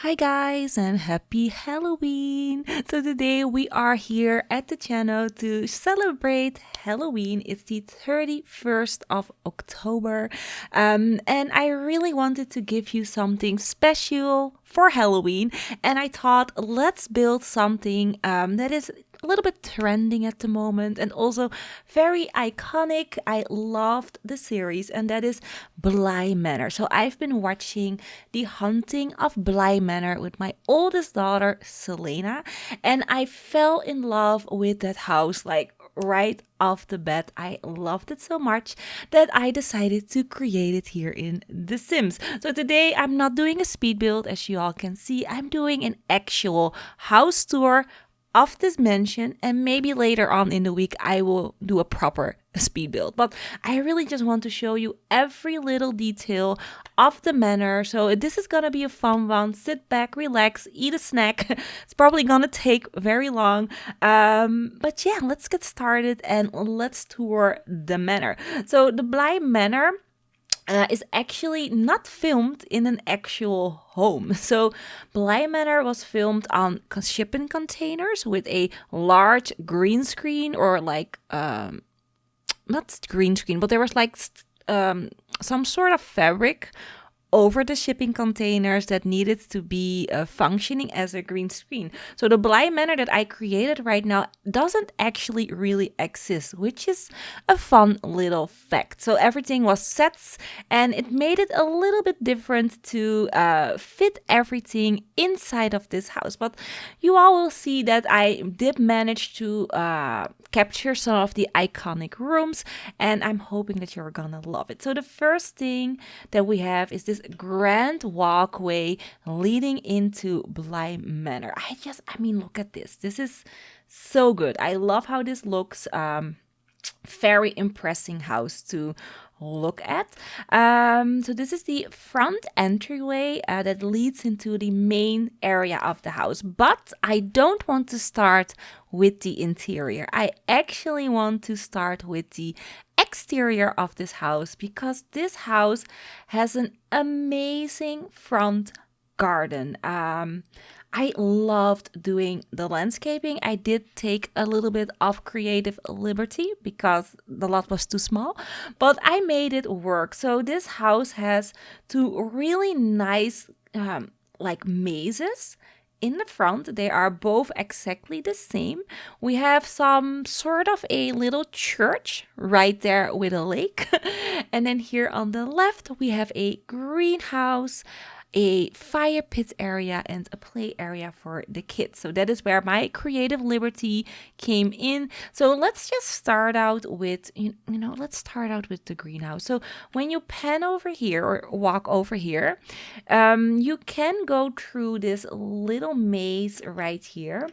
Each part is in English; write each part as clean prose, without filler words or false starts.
Hi guys and happy Halloween! So today we are here at the channel to celebrate Halloween. It's the 31st of October and I really wanted to give you something special for Halloween, and I thought let's build something that is a little bit trending at the moment and also very iconic. I loved the series, and that is Bly Manor. So I've been watching The Haunting of Bly Manor with my oldest daughter, Selena, and I fell in love with that house like right off the bat. I loved it so much that I decided to create it here in The Sims. So today I'm not doing a speed build, as you all can see. I'm doing an actual house tour of this mansion, and maybe later on in the week I will do a proper speed build, but I really just want to show you every little detail of the manor. So this is gonna be a fun one. Sit back, relax, eat a snack. It's probably gonna take very long, but yeah, let's get started and let's tour the manor. So the Bly Manor is actually not filmed in an actual home. So Bly Manor was filmed on shipping containers with a large green screen, or like not green screen, but there was like some sort of fabric over the shipping containers that needed to be functioning as a green screen. So the Bly Manor that I created right now doesn't actually really exist, which is a fun little fact. So everything was sets, and it made it a little bit different to fit everything inside of this house. But you all will see that I did manage to capture some of the iconic rooms, and I'm hoping that you're gonna love it. So the first thing that we have is this grand walkway leading into Bly Manor. I mean, look at this. This is so good. I love how this looks. Very impressive house to look at. So this is the front entryway that leads into the main area of the house. But I don't want to start with the interior. I actually want to start with the exterior of this house, because this house has an amazing front garden. I loved doing the landscaping. I did take a little bit of creative liberty because the lot was too small, but I made it work. So this house has two really nice like mazes in the front. They are both exactly the same. We have some sort of a little church right there with a lake. And then here on the left, we have a greenhouse, a fire pit area, and a play area for the kids. So that is where my creative liberty came in. So let's just start out with, let's start out with the greenhouse. So when you pan over here or walk over here, you can go through this little maze right here,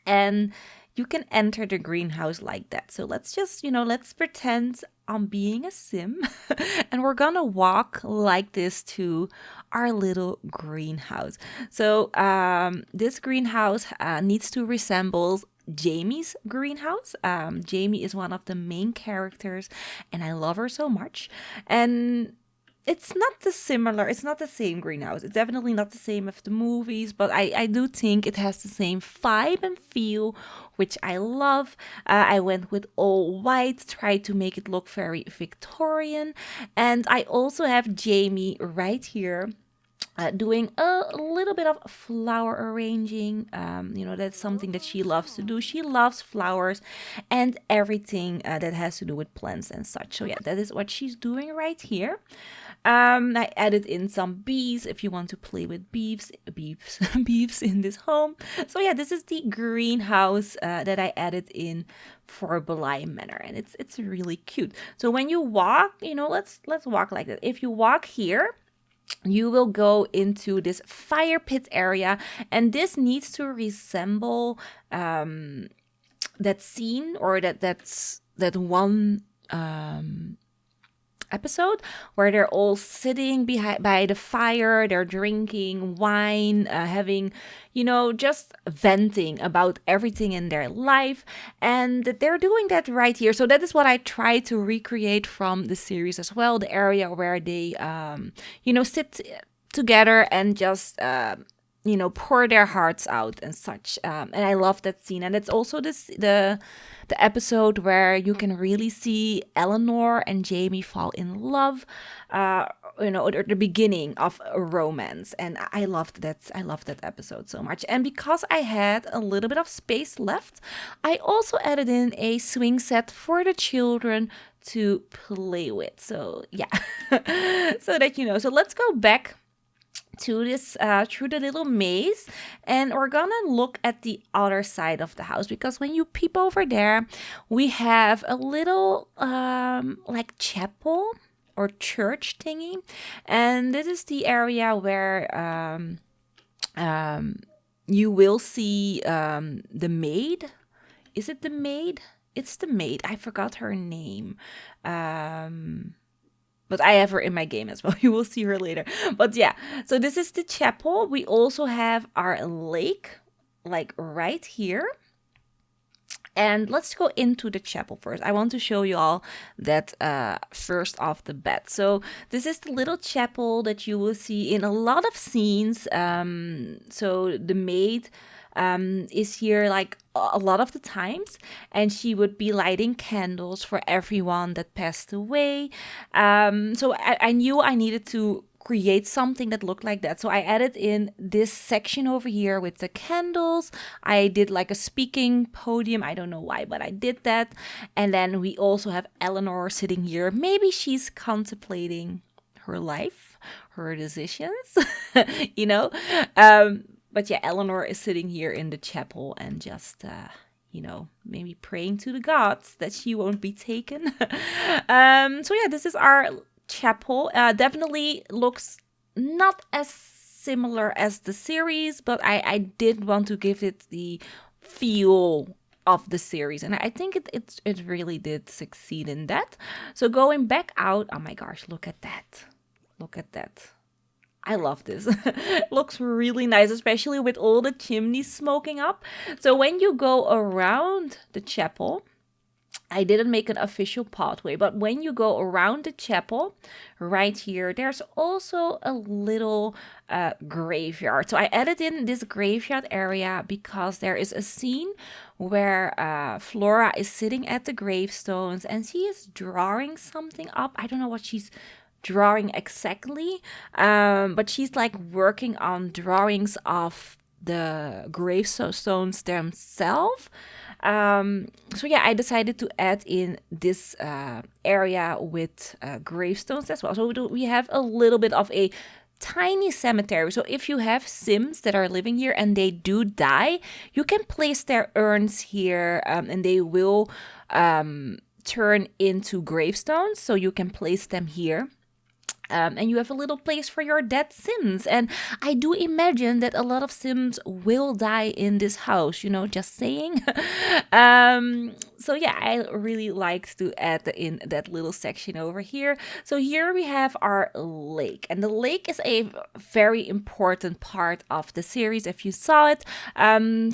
and you can enter the greenhouse like that. So let's just, let's pretend I'm being a sim and we're gonna walk like this to our little greenhouse. So this greenhouse needs to resemble Jamie's greenhouse. Jamie is one of the main characters, and I love her so much. And it's not the same greenhouse. It's definitely not the same as the movies, but I do think it has the same vibe and feel, which I love. I went with all white, tried to make it look very Victorian. And I also have Jamie right here doing a little bit of flower arranging. That's something that she loves to do. She loves flowers and everything that has to do with plants and such. So yeah, that is what she's doing right here. I added in some bees if you want to play with beeves in this home. So yeah, this is the greenhouse that I added in for Bly Manor, and it's really cute. So when you walk, let's walk like that. If you walk here, you will go into this fire pit area, and this needs to resemble that scene, or that one episode where they're all sitting by the fire, they're drinking wine, having, just venting about everything in their life, and they're doing that right here. So that is what I try to recreate from the series as well, the area where they sit together and just pour their hearts out and such. And I love that scene. And it's also the episode where you can really see Eleanor and Jamie fall in love, at the beginning of a romance. And I loved that. I loved that episode so much. And because I had a little bit of space left, I also added in a swing set for the children to play with. So yeah, so that you know. So let's go back to this through the little maze, and we're gonna look at the other side of the house, because when you peep over there, we have a little like chapel or church thingy, and this is the area where you will see the maid. Is it the maid? It's the maid. I forgot her name. But I have her in my game as well. You will see her later. But yeah, so this is the chapel. We also have our lake, like right here. And let's go into the chapel first. I want to show you all that first off the bat. So this is the little chapel that you will see in a lot of scenes. So the maid is here like a lot of the times, and she would be lighting candles for everyone that passed away. So I knew I needed to create something that looked like that. So I added in this section over here with the candles. I did like a speaking podium. I don't know why, but I did that. And then we also have Eleanor sitting here. Maybe she's contemplating her life, her decisions, you know. But yeah, Eleanor is sitting here in the chapel and just, maybe praying to the gods that she won't be taken. So yeah, this is our chapel. Definitely looks not as similar as the series, but I did want to give it the feel of the series, and I think it really did succeed in that. So going back out, oh my gosh, look at that. Look at that. I love this. It looks really nice, especially with all the chimneys smoking up. So when you go around the chapel, I didn't make an official pathway, but when you go around the chapel, right here, there's also a little graveyard. So I added in this graveyard area because there is a scene where Flora is sitting at the gravestones and she is drawing something up. I don't know what she's drawing exactly, but she's like working on drawings of the gravestones themselves. So yeah, I decided to add in this area with gravestones as well. So we have a little bit of a tiny cemetery. So if you have Sims that are living here and they do die, you can place their urns here, and they will turn into gravestones. So you can place them here. And you have a little place for your dead Sims. And I do imagine that a lot of Sims will die in this house, just saying. So yeah, I really liked to add in that little section over here. So here we have our lake. And the lake is a very important part of the series, if you saw it.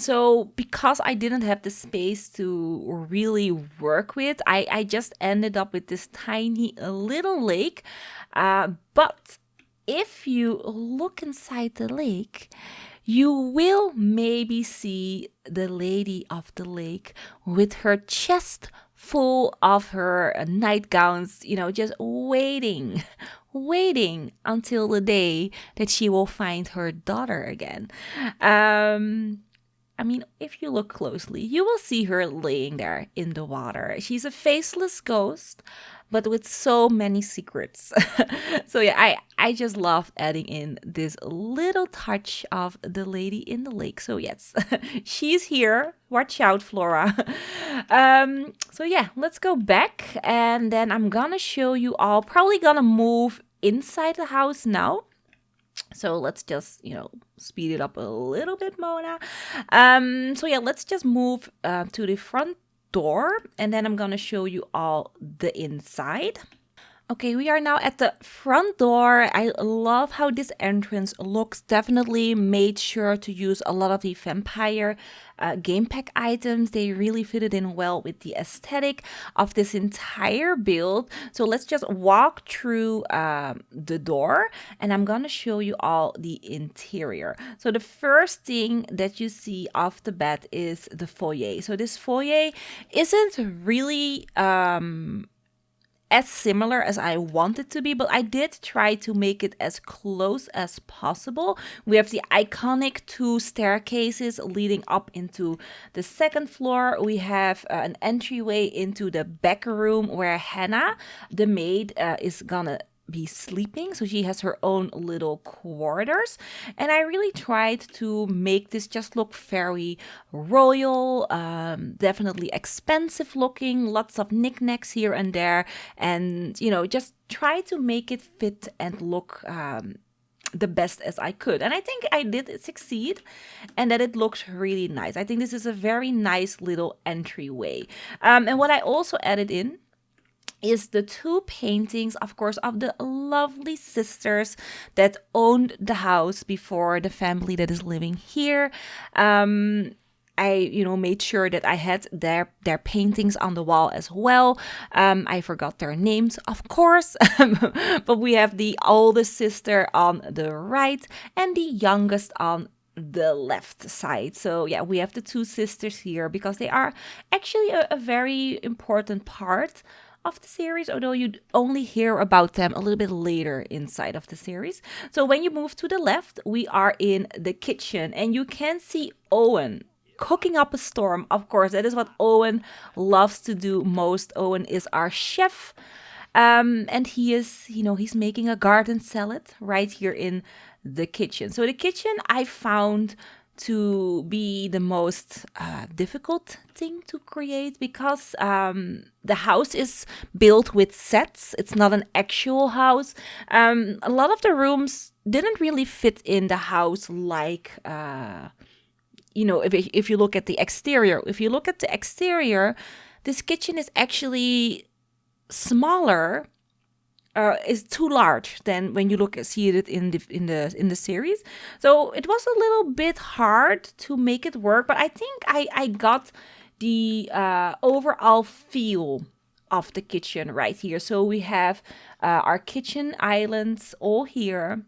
So because I didn't have the space to really work with, I just ended up with this tiny little lake. But if you look inside the lake, you will maybe see the lady of the lake with her chest full of her nightgowns, just waiting until the day that she will find her daughter again. If you look closely, you will see her laying there in the water. She's a faceless ghost, but with so many secrets. So yeah, I just loved adding in this little touch of the lady in the lake. So yes, she's here. Watch out, Flora. So yeah, let's go back, and then I'm gonna show you all. Probably gonna move inside the house now. So let's just, speed it up a little bit, Mona. So yeah, let's just move to the front door, and then I'm gonna show you all the inside. Okay, we are now at the front door. I love how this entrance looks. Definitely made sure to use a lot of the vampire game pack items. They really fitted in well with the aesthetic of this entire build. So let's just walk through the door and I'm gonna show you all the interior. So the first thing that you see off the bat is the foyer. So this foyer isn't really as similar as I want it to be, but I did try to make it as close as possible. We have the iconic two staircases leading up into the second floor. We have an entryway into the back room where Hannah, the maid, is gonna be sleeping, so she has her own little quarters, and I really tried to make this just look very royal, definitely expensive looking, lots of knickknacks here and there, and just try to make it fit and look the best as I could. And I think I did succeed and that it looks really nice. I think this is a very nice little entryway. And what I also added in is the two paintings, of course, of the lovely sisters that owned the house before the family that is living here. I, made sure that I had their paintings on the wall as well. I forgot their names, of course, but we have the oldest sister on the right and the youngest on the left side. So yeah, we have the two sisters here because they are actually a very important part of the series, although you only hear about them a little bit later inside of the series. So when you move to the left, we are in the kitchen and you can see Owen cooking up a storm. Of course, that is what Owen loves to do most. Owen is our chef. And he is, he's making a garden salad right here in the kitchen. So the kitchen I found to be the most difficult thing to create because the house is built with sets. It's not an actual house. A lot of the rooms didn't really fit in the house like, if you look at the exterior. If you look at the exterior, this kitchen is actually smaller. Is too large than when you see it in the series. So it was a little bit hard to make it work, but I think I got the overall feel of the kitchen right here. So we have our kitchen islands all here.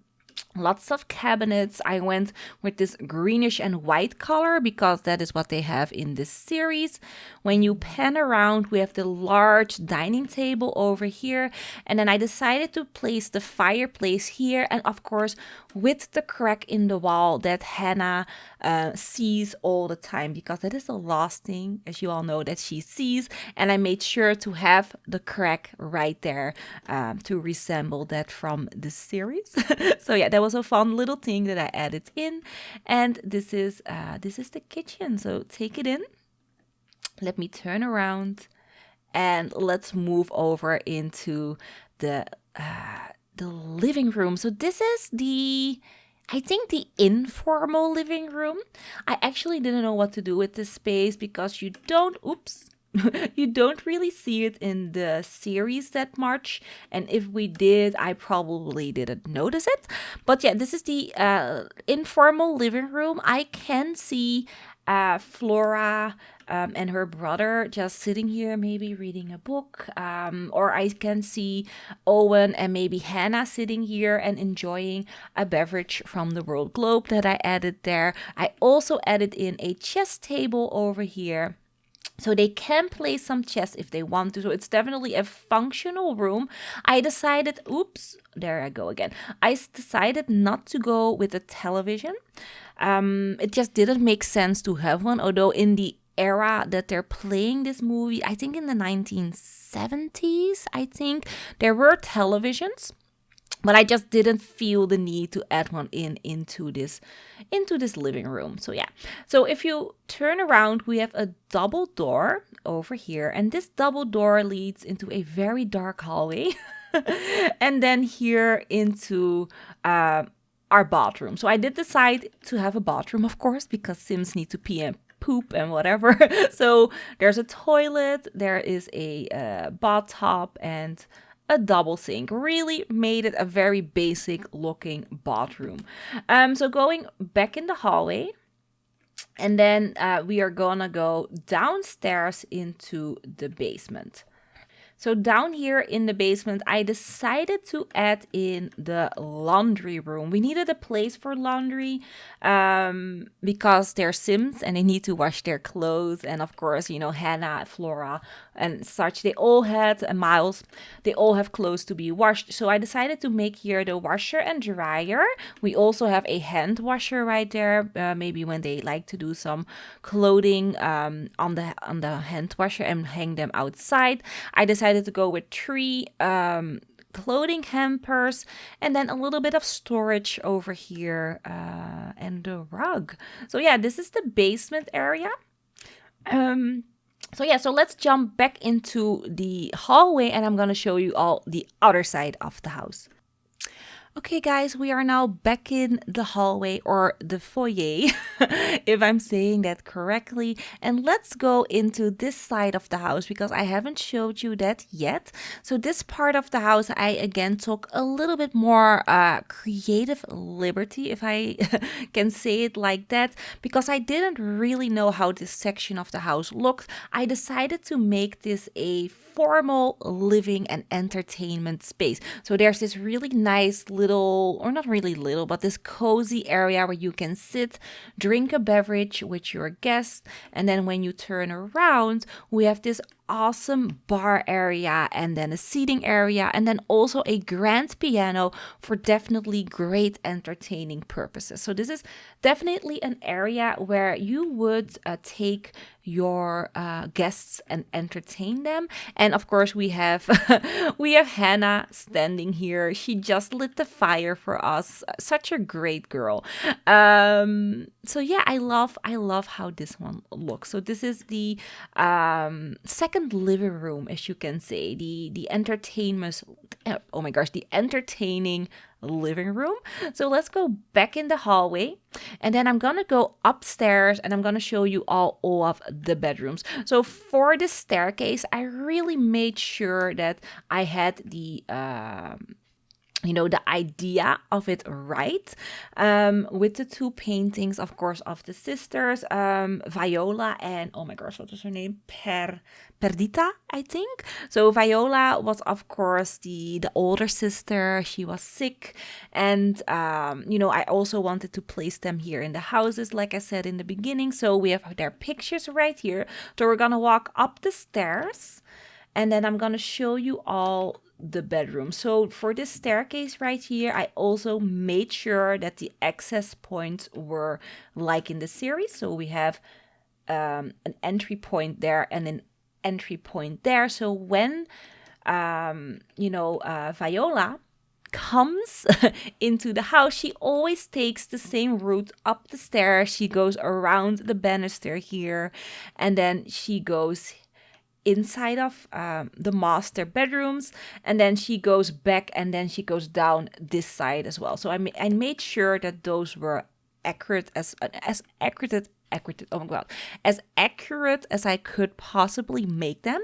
Lots of cabinets. I went with this greenish and white color because that is what they have in this series. When you pan around, we have the large dining table over here. And then I decided to place the fireplace here. And of course, with the crack in the wall that Hannah sees all the time, because that is the last thing, as you all know, that she sees. And I made sure to have the crack right there to resemble that from the series. So yeah, that was a fun little thing that I added in. And this is the kitchen. So take it in. Let me turn around and let's move over into the living room. So this is I think the informal living room. I actually didn't know what to do with this space because you don't really see it in the series that much. And if we did, I probably didn't notice it. But yeah, this is the informal living room. I can see Flora and her brother just sitting here, maybe reading a book. Or I can see Owen and maybe Hannah sitting here and enjoying a beverage from the World Globe that I added there. I also added in a chess table over here, so they can play some chess if they want to. So it's definitely a functional room. I decided, there I go again. I decided not to go with a television. It just didn't make sense to have one. Although in the era that they're playing this movie, I think in the 1970s, there were televisions. But I just didn't feel the need to add one into this living room. So yeah. So if you turn around, we have a double door over here. And this double door leads into a very dark hallway. And then here into our bathroom. So I did decide to have a bathroom, of course, because Sims need to pee and poop and whatever. So there's a toilet. There is a bathtub and a double sink. Really made it a very basic looking bathroom. So going back in the hallway, and then we are gonna go downstairs into the basement. So down here in the basement, I decided to add in the laundry room. We needed a place for laundry because they're Sims and they need to wash their clothes. And of course, you know, Hannah, Flora, and such, they all had Miles. They all have clothes to be washed. So I decided to make here the washer and dryer. We also have a hand washer right there. Maybe when they like to do some clothing on the hand washer and hang them outside. I decided to go with 3 clothing hampers and then a little bit of storage over here and the rug. So yeah, this is the basement area. So let's jump back into the hallway and I'm gonna show you all the other side of the house. Okay, guys, we are now back in the hallway or the foyer, if I'm saying that correctly. And let's go into this side of the house because I haven't showed you that yet. So this part of the house, I again took a little bit more creative liberty, if I can say it like that, because I didn't really know how this section of the house looked. I decided to make this a formal living and entertainment space. So there's this really nice little, or not really little, but this cozy area where you can sit, drink a beverage with your guests, and then when you turn around, we have this awesome bar area and then a seating area and then also a grand piano for definitely great entertaining purposes. So this is definitely an area where you would take your guests and entertain them. And of course we have we have Hannah standing here. She just lit the fire for us. Such a great girl. So yeah, I love how this one looks. So this is the second living room, as you can say, the entertainment. Oh my gosh, the entertaining living room. So let's go back in the hallway and then I'm gonna go upstairs and I'm gonna show you all of the bedrooms. So for the staircase, I really made sure that I had the the idea of it right, with the 2 paintings, of course, of the sisters, Viola and, oh my gosh, what was her name? Perdita, I think. So Viola was, of course, the older sister. She was sick. And, I also wanted to place them here in the houses, like I said in the beginning. So we have their pictures right here. So we're going to walk up the stairs and then I'm going to show you all the bedroom. So for this staircase right here, I also made sure that the access points were like in the series. So we have an entry point there and an entry point there. So when Viola comes into the house, she always takes the same route up the stairs. She goes around the banister here and then she goes inside of the master bedrooms and then she goes back and then she goes down this side as well. So I made sure that those were accurate as accurate as I could possibly make them.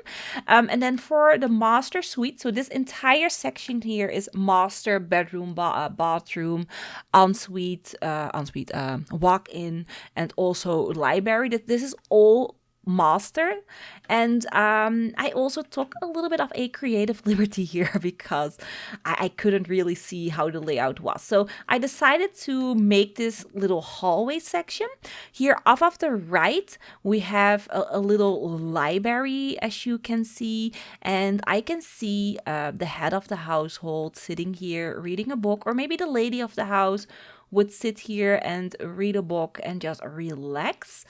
And then for the master suite, so this entire section here is master bedroom, bathroom, ensuite, walk-in, and also library. This is all master. And I also took a little bit of a creative liberty here because I couldn't really see how the layout was. So I decided to make this little hallway section. Here off of the right, we have a little library, as you can see. And I can see the head of the household sitting here reading a book, or maybe the lady of the house would sit here and read a book and just relax.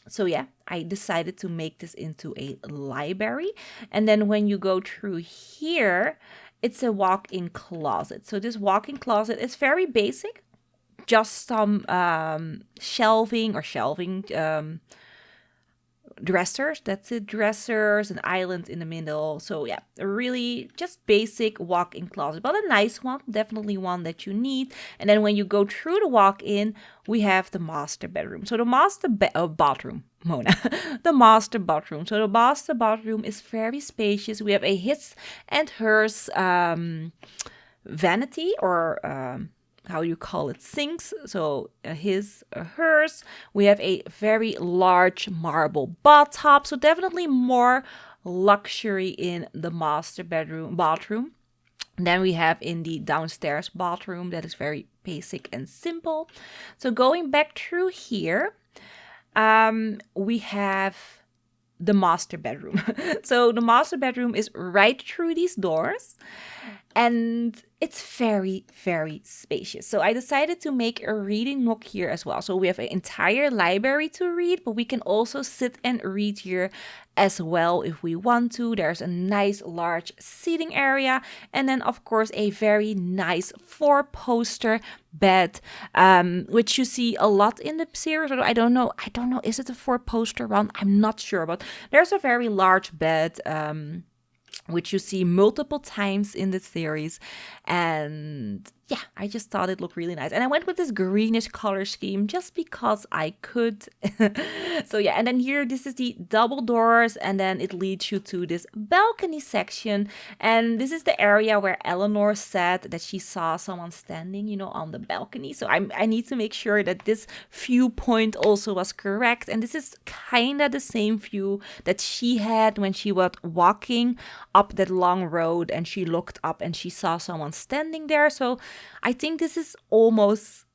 So yeah, I decided to make this into a library. And then when you go through here, it's a walk-in closet. So this walk-in closet is very basic, just some shelving, dressers. That's it, dressers, an island in the middle. So yeah, a really just basic walk-in closet, but a nice one, definitely one that you need. And then when you go through the walk-in, we have the master bedroom. So the master bathroom. Mona, the master bathroom. So the master bathroom is very spacious. We have a his and hers vanity, or how you call it, sinks. So his, hers. We have a very large marble bathtub. So definitely more luxury in the master bathroom. Then we have in the downstairs bathroom that is very basic and simple. So going back through here, we have the master bedroom. So the master bedroom is right through these doors, and it's very, very spacious. So I decided to make a reading nook here as well. So we have an entire library to read, but we can also sit and read here as well if we want to. There's a nice large seating area, and then of course a very nice 4-poster bed, which you see a lot in the series. I don't know, is it a 4-poster one? I'm not sure, but there's a very large bed, which you see multiple times in the series. And yeah, I just thought it looked really nice. And I went with this greenish color scheme just because I could. So yeah, and then here, this is the double doors, and then it leads you to this balcony section. And this is the area where Eleanor said that she saw someone standing, on the balcony. So I need to make sure that this viewpoint also was correct. And this is kind of the same view that she had when she was walking up that long road, and she looked up and she saw someone standing there. So I think this is almost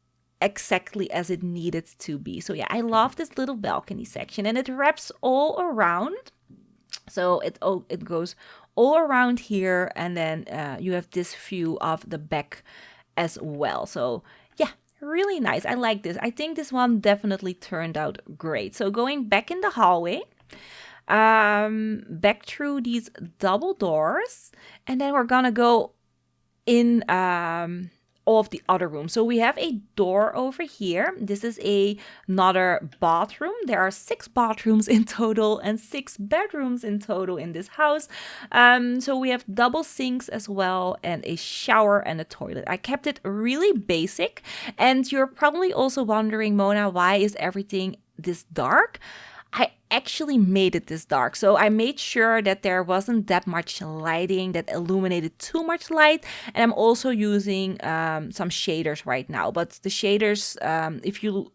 exactly as it needed to be. So yeah, I love this little balcony section, and it wraps all around. So it goes all around here, and then you have this view of the back as well. So yeah, really nice. I like this. I think this one definitely turned out great. So going back in the hallway, back through these double doors, and then we're gonna go in all of the other rooms. So we have a door over here. This is another bathroom. There are 6 bathrooms in total and 6 bedrooms in total in this house. So we have double sinks as well, and a shower and a toilet. I kept it really basic. And you're probably also wondering, Mona, why is everything this dark? I actually made it this dark. So I made sure that there wasn't that much lighting that illuminated too much light. And I'm also using some shaders right now. But the shaders, if you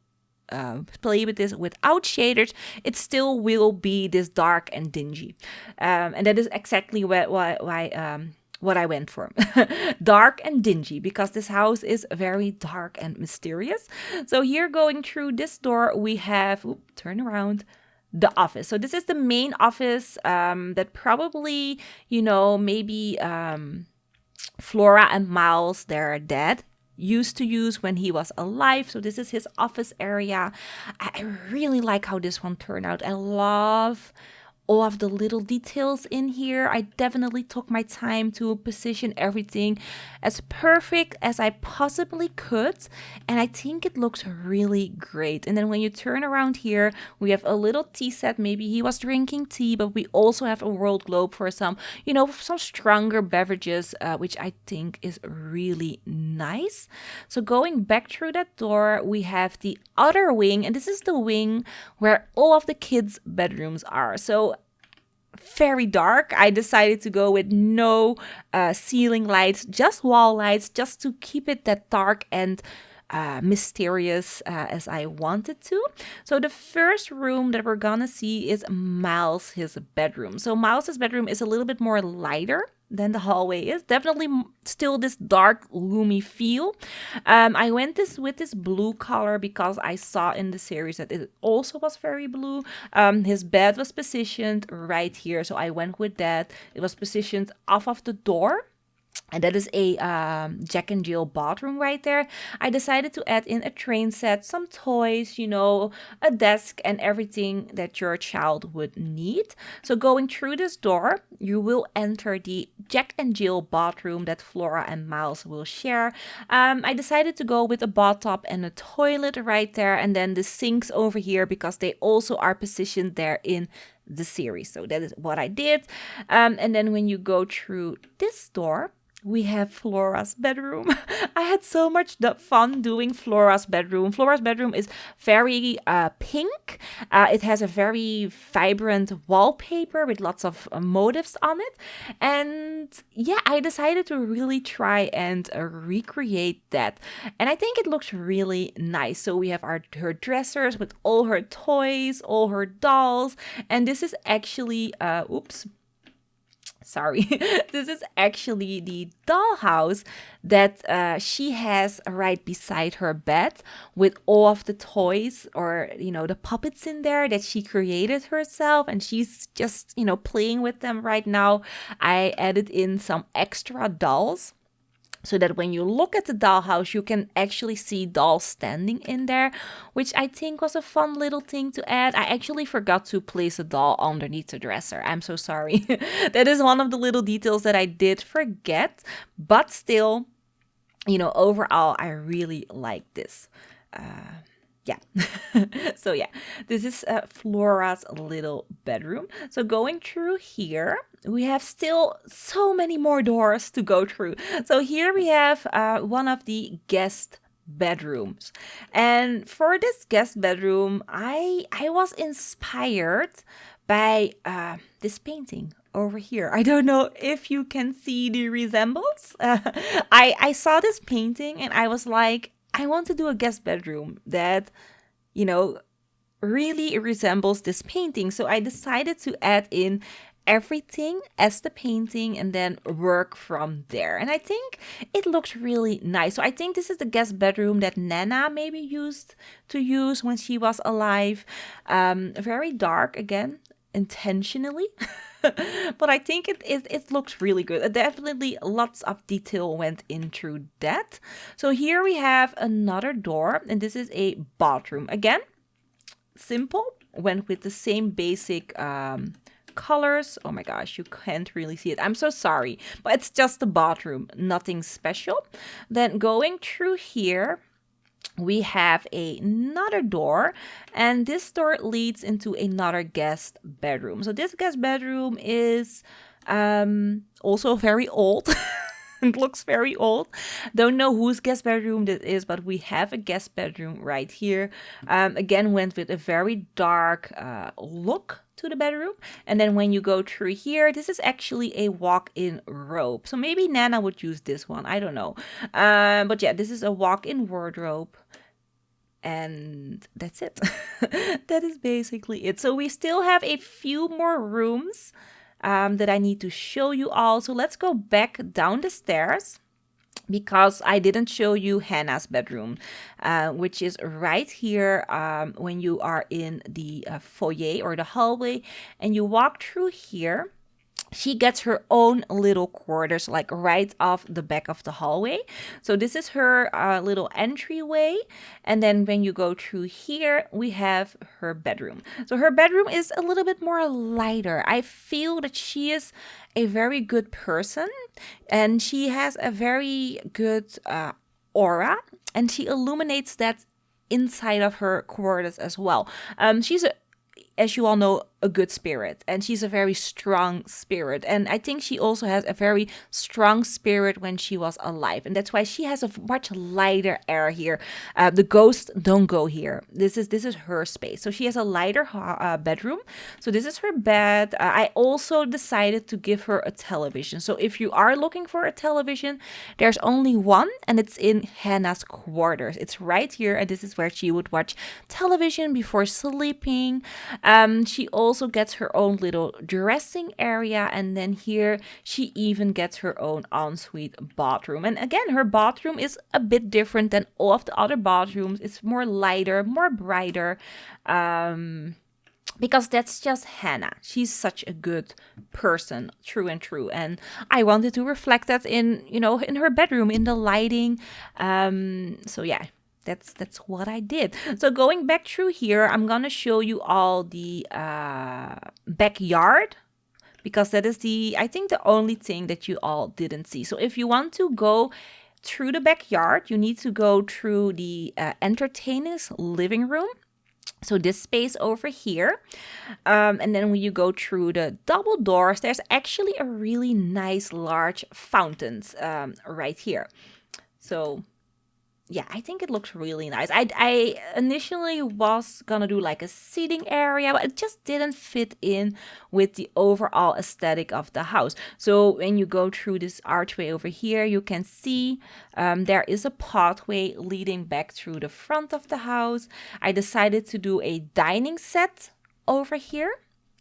play with this without shaders, it still will be this dark and dingy. And that is exactly what I went for. Dark and dingy, because this house is very dark and mysterious. So here, going through this door, we have, turn around, the office. So this is the main office that probably, maybe Flora and Miles, their dad, used to use when he was alive. So this is his office area. I really like how this one turned out. I love all of the little details in here. I definitely took my time to position everything as perfect as I possibly could, and I think it looks really great. And then when you turn around here, we have a little tea set. Maybe he was drinking tea, but we also have a world globe for some, some stronger beverages, which I think is really nice. So going back through that door, we have the other wing, and this is the wing where all of the kids' bedrooms are. So very dark. I decided to go with no ceiling lights, just wall lights, just to keep it that dark and mysterious as I wanted to. So the first room that we're gonna see is Miles, his bedroom. So Miles's bedroom is a little bit more lighter than the hallway is. Definitely still this dark, gloomy feel. I went with this blue color because I saw in the series that it also was very blue. His bed was positioned right here, so I went with that. It was positioned off of the door. And that is a Jack and Jill bathroom right there. I decided to add in a train set, some toys, a desk, and everything that your child would need. So going through this door, you will enter the Jack and Jill bathroom that Flora and Miles will share. I decided to go with a bathtub and a toilet right there, and then the sinks over here because they also are positioned there in the series. So that is what I did. And then when you go through this door, we have Flora's bedroom. I had so much fun doing Flora's bedroom. Flora's bedroom is very pink. It has a very vibrant wallpaper with lots of motifs on it. And yeah, I decided to really try and recreate that. And I think it looks really nice. So we have her dressers with all her toys, all her dolls. And this is actually, sorry, this is actually the dollhouse that she has right beside her bed with all of the toys, or the puppets in there that she created herself, and she's just playing with them right now. I added in some extra dolls so that when you look at the dollhouse, you can actually see dolls standing in there, which I think was a fun little thing to add. I actually forgot to place a doll underneath the dresser. I'm so sorry. That is one of the little details that I did forget, but still, overall, I really like this. Yeah. So yeah, this is Flora's little bedroom. So going through here, we have still so many more doors to go through. So here we have one of the guest bedrooms. And for this guest bedroom, I was inspired by this painting over here. I don't know if you can see the resemblance. I saw this painting and I was like, I want to do a guest bedroom that, really resembles this painting. So I decided to add in everything as the painting and then work from there. And I think it looks really nice. So I think this is the guest bedroom that Nana maybe used to use when she was alive. Very dark again, intentionally. But I think it looks really good. Definitely lots of detail went into that. So here we have another door, and this is a bathroom. Again, simple, went with the same basic colors. Oh my gosh, you can't really see it. I'm so sorry, but it's just the bathroom, nothing special. Then going through here, we have another door, and this door leads into another guest bedroom. So this guest bedroom is also very old. It looks very old. Don't know whose guest bedroom this is, but we have a guest bedroom right here. Again, went with a very dark look to the bedroom. And then when you go through here, this is actually a walk-in robe. So maybe Nana would use this one. I don't know. But yeah, this is a walk-in wardrobe. And that's it. That is basically it. So we still have a few more rooms that I need to show you all. So let's go back down the stairs, because I didn't show you Hannah's bedroom, which is right here when you are in the foyer or the hallway and you walk through here. She gets her own little quarters, like right off the back of the hallway. So this is her little entryway. And then when you go through here, we have her bedroom. So her bedroom is a little bit more lighter. I feel that she is a very good person and she has a very good aura, and she illuminates that inside of her quarters as well. She's as you all know, a good spirit, and she's a very strong spirit, and I think she also has a very strong spirit when she was alive, and that's why she has a much lighter air here. The ghosts don't go here. This is her space, so she has a lighter bedroom. So this is her bed. I also decided to give her a television. So if you are looking for a television, there's only one, and it's in Hannah's quarters. It's right here, and this is where she would watch television before sleeping. She also gets her own little dressing area, and then here she even gets her own ensuite bathroom. And again, her bathroom is a bit different than all of the other bathrooms. It's more lighter, more brighter, because that's just Hannah. She's such a good person, true and true. And I wanted to reflect that in her bedroom, in the lighting. So yeah. That's what I did. So going back through here, I'm gonna show you all the backyard, because that is I think the only thing that you all didn't see. So if you want to go through the backyard, you need to go through the entertainer's living room. So this space over here. And then when you go through the double doors, there's actually a really nice large fountains right here. So yeah, I think it looks really nice. I initially was gonna do like a seating area, but it just didn't fit in with the overall aesthetic of the house. So when you go through this archway over here, you can see there is a pathway leading back through the front of the house. I decided to do a dining set over here,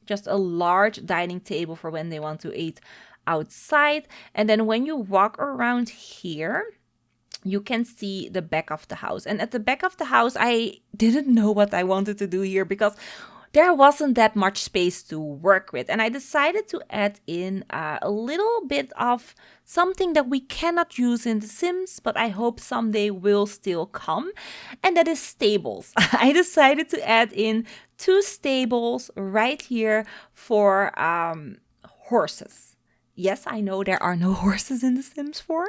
just a large dining table for when they want to eat outside. And then when you walk around here, you can see the back of the house. And at the back of the house, I didn't know what I wanted to do here because there wasn't that much space to work with. And I decided to add in a little bit of something that we cannot use in The Sims, but I hope someday will still come. And that is stables. I decided to add in 2 stables right here for horses. Yes, I know there are no horses in The Sims 4,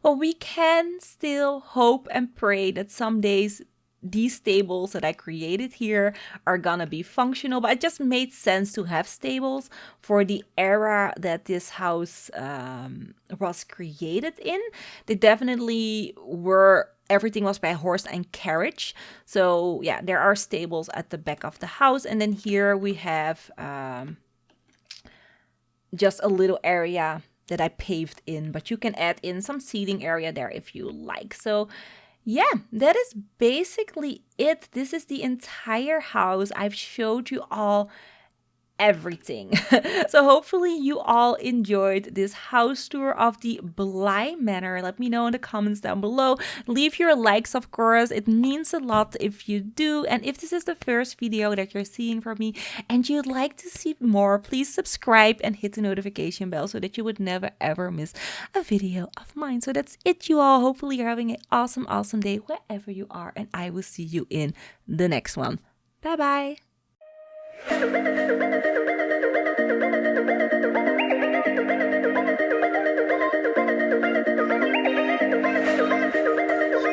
but we can still hope and pray that some days these stables that I created here are gonna be functional. But it just made sense to have stables for the era that this house was created in. They definitely were. Everything was by horse and carriage. So yeah, there are stables at the back of the house. And then here we have just a little area that I paved in, but you can add in some seating area there if you like. So yeah, that is basically it. This is the entire house. I've showed you all everything. So hopefully you all enjoyed this house tour of the Bly Manor. Let me know in the comments down below. Leave your likes, of course. It means a lot if you do. And if this is the first video that you're seeing from me and you'd like to see more, please subscribe and hit the notification bell so that you would never ever miss a video of mine. So that's it, you all. Hopefully you're having an awesome day wherever you are, and I will see you in the next one. Bye bye.